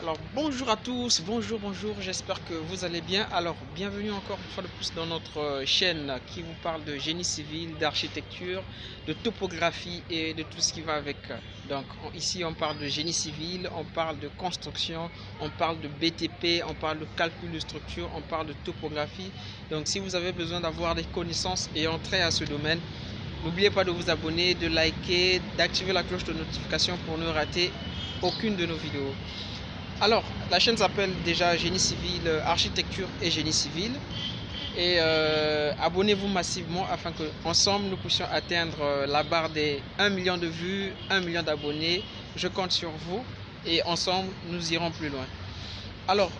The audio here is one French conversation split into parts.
Alors bonjour à tous, bonjour, j'espère que vous allez bien. Alors bienvenue encore une fois de plus dans notre chaîne qui vous parle de génie civil, d'architecture, de topographie et de tout ce qui va avec. Donc ici on parle de génie civil, on parle de construction, on parle de BTP, on parle de calcul de structure, on parle de topographie. Donc si vous avez besoin d'avoir des connaissances et entrer à ce domaine, n'oubliez pas de vous abonner, de liker, d'activer la cloche de notification pour ne rater aucune de nos vidéos. Alors, la chaîne s'appelle déjà Génie Civil, Architecture et Génie Civil. Et abonnez-vous massivement afin que ensemble nous puissions atteindre la barre des 1 million de vues, 1 million d'abonnés. Je compte sur vous et ensemble nous irons plus loin. Alors,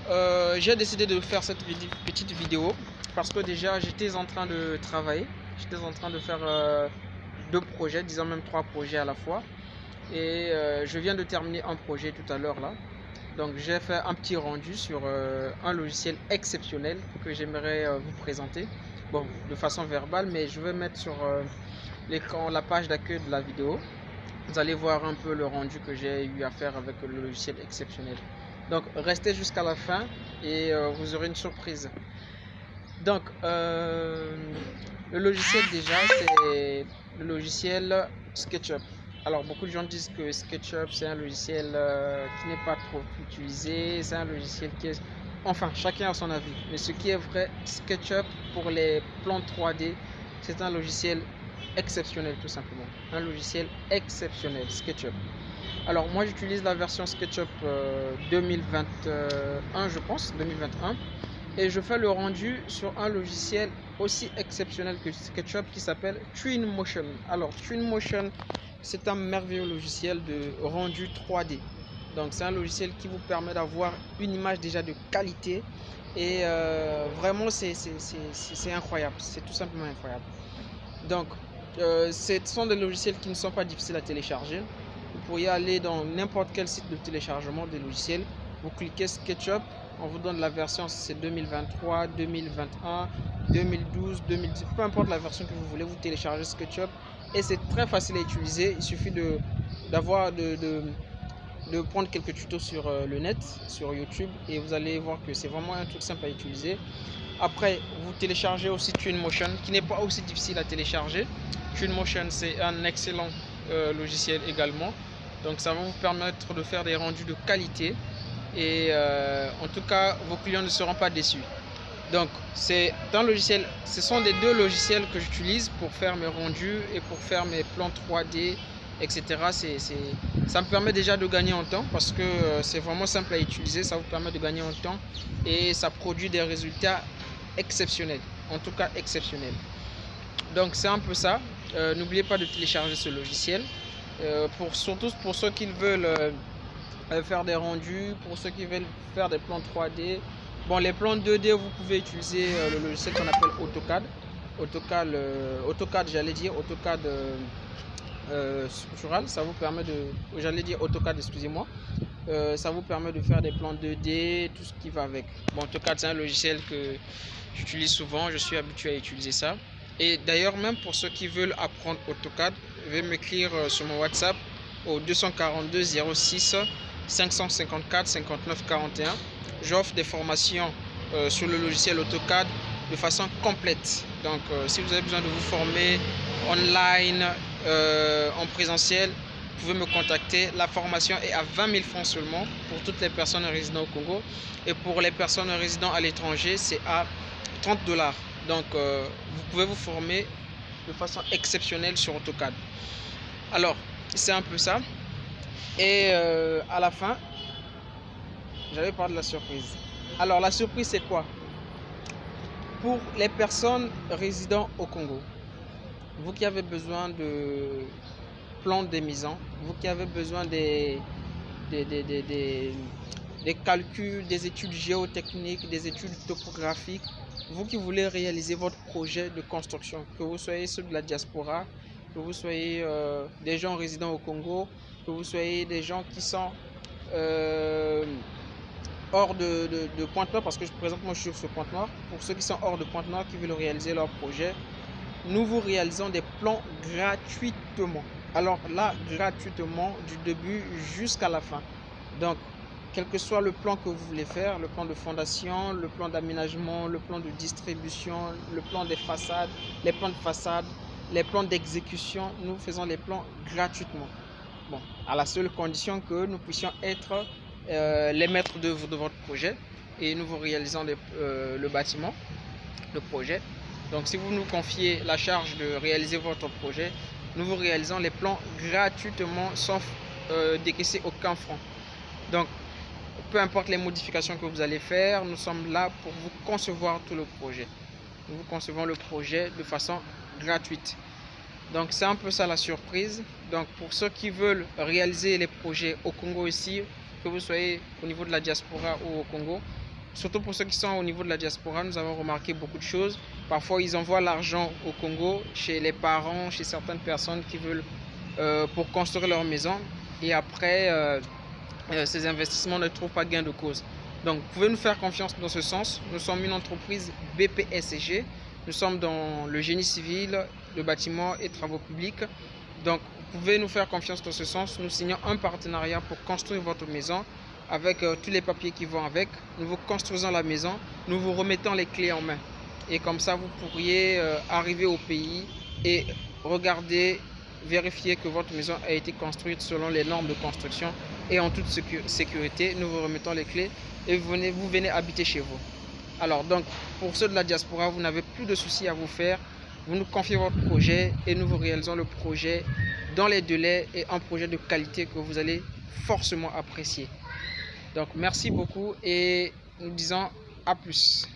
j'ai décidé de faire cette petite vidéo parce que déjà j'étais en train de travailler. J'étais en train de faire 2 projets, disons même 3 projets à la fois. Et je viens de terminer un projet tout à l'heure là. Donc j'ai fait un petit rendu sur un logiciel exceptionnel que j'aimerais vous présenter. Bon, de façon verbale, mais je vais mettre sur l'écran la page d'accueil de la vidéo. Vous allez voir un peu le rendu que j'ai eu à faire avec le logiciel exceptionnel. Donc restez jusqu'à la fin et vous aurez une surprise. Donc le logiciel déjà c'est le logiciel SketchUp. Alors beaucoup de gens disent que SketchUp c'est un logiciel qui n'est pas trop utilisé, c'est un logiciel qui est... Enfin, chacun a son avis. Mais ce qui est vrai, SketchUp pour les plans 3D, c'est un logiciel exceptionnel tout simplement. Un logiciel exceptionnel, SketchUp. Alors moi j'utilise la version SketchUp 2021 je pense, 2021. Et je fais le rendu sur un logiciel aussi exceptionnel que SketchUp qui s'appelle Twinmotion. Alors Twinmotion, c'est un merveilleux logiciel de rendu 3D. Donc c'est un logiciel qui vous permet d'avoir une image déjà de qualité. Et vraiment c'est incroyable, c'est tout simplement incroyable. Donc ce sont des logiciels qui ne sont pas difficiles à télécharger. Vous pourriez aller dans n'importe quel site de téléchargement des logiciels. Vous cliquez SketchUp, on vous donne la version, c'est 2023, 2021, 2012, 2010, peu importe la version que vous voulez, vous téléchargez SketchUp et c'est très facile à utiliser. Il suffit de prendre quelques tutos sur le net, sur YouTube, et vous allez voir que c'est vraiment un truc simple à utiliser. Après, vous téléchargez aussi Twinmotion qui n'est pas aussi difficile à télécharger. Twinmotion, c'est un excellent logiciel également. Donc ça va vous permettre de faire des rendus de qualité. Et en tout cas, vos clients ne seront pas déçus. Donc c'est un logiciel, ce sont les 2 logiciels que j'utilise pour faire mes rendus et pour faire mes plans 3D, etc. Ça me permet déjà de gagner en temps parce que c'est vraiment simple à utiliser. Ça vous permet de gagner en temps et ça produit des résultats exceptionnels, en tout cas exceptionnels. Donc c'est un peu ça. N'oubliez pas de télécharger ce logiciel surtout pour ceux qui veulent faire des rendus, pour ceux qui veulent faire des plans 3D. Bon, les plans 2D, vous pouvez utiliser le logiciel qu'on appelle AutoCAD. AutoCAD, j'allais dire AutoCAD structural. Ça vous permet de, j'allais dire AutoCAD, excusez-moi. Ça vous permet de faire des plans 2D, tout ce qui va avec. Bon, AutoCAD, c'est un logiciel que j'utilise souvent. Je suis habitué à utiliser ça. Et d'ailleurs, même pour ceux qui veulent apprendre AutoCAD, veuillez m'écrire sur mon WhatsApp au 242 06 554 59 41. J'offre des formations sur le logiciel AutoCAD de façon complète. Donc si vous avez besoin de vous former online, en présentiel, vous pouvez me contacter. La formation est à 20 000 francs seulement pour toutes les personnes résidant au Congo. Et pour les personnes résidant à l'étranger, c'est à 30 $. Donc vous pouvez vous former de façon exceptionnelle sur AutoCAD. Alors c'est un peu ça. Et à la fin, j'avais parlé de la surprise. Alors la surprise c'est quoi? Pour les personnes résidant au Congo, vous qui avez besoin de plans d'émission, vous qui avez besoin des calculs, des études géotechniques, des études topographiques, vous qui voulez réaliser votre projet de construction, que vous soyez ceux de la diaspora, que vous soyez des gens résidant au Congo, que vous soyez des gens qui sont hors de Pointe-Noire, parce que présentement je suis sur Pointe-Noire. Pour ceux qui sont hors de Pointe-Noire, qui veulent réaliser leur projet, nous vous réalisons des plans gratuitement. Alors là, gratuitement, du début jusqu'à la fin. Donc, quel que soit le plan que vous voulez faire, le plan de fondation, le plan d'aménagement, le plan de distribution, le plan des façades, les plans de façade, les plans d'exécution, nous faisons les plans gratuitement. Bon, à la seule condition que nous puissions être les maîtres d'œuvre de votre projet et nous vous réalisons le bâtiment, le projet. Donc si vous nous confiez la charge de réaliser votre projet, nous vous réalisons les plans gratuitement sans décaisser aucun franc. Donc peu importe les modifications que vous allez faire, nous sommes là pour vous concevoir tout le projet. Nous vous concevons le projet de façon gratuite. Donc c'est un peu ça la surprise. Donc pour ceux qui veulent réaliser les projets au Congo ici, que vous soyez au niveau de la diaspora ou au Congo, surtout pour ceux qui sont au niveau de la diaspora, nous avons remarqué beaucoup de choses. Parfois ils envoient l'argent au Congo, chez les parents, chez certaines personnes qui veulent pour construire leur maison. Et après, ces investissements ne trouvent pas gain de cause. Donc vous pouvez nous faire confiance dans ce sens. Nous sommes une entreprise BPSG. Nous sommes dans le génie civil, le bâtiment et travaux publics. Donc vous pouvez nous faire confiance dans ce sens. Nous signons un partenariat pour construire votre maison avec tous les papiers qui vont avec. Nous vous construisons la maison, nous vous remettons les clés en main. Et comme ça, vous pourriez arriver au pays et regarder, vérifier que votre maison a été construite selon les normes de construction et en toute sécurité. Nous vous remettons les clés et vous venez habiter chez vous. Alors donc, pour ceux de la diaspora, vous n'avez plus de soucis à vous faire. Vous nous confiez votre projet et nous vous réalisons le projet dans les délais et un projet de qualité que vous allez forcément apprécier. Donc merci beaucoup et nous disons à plus.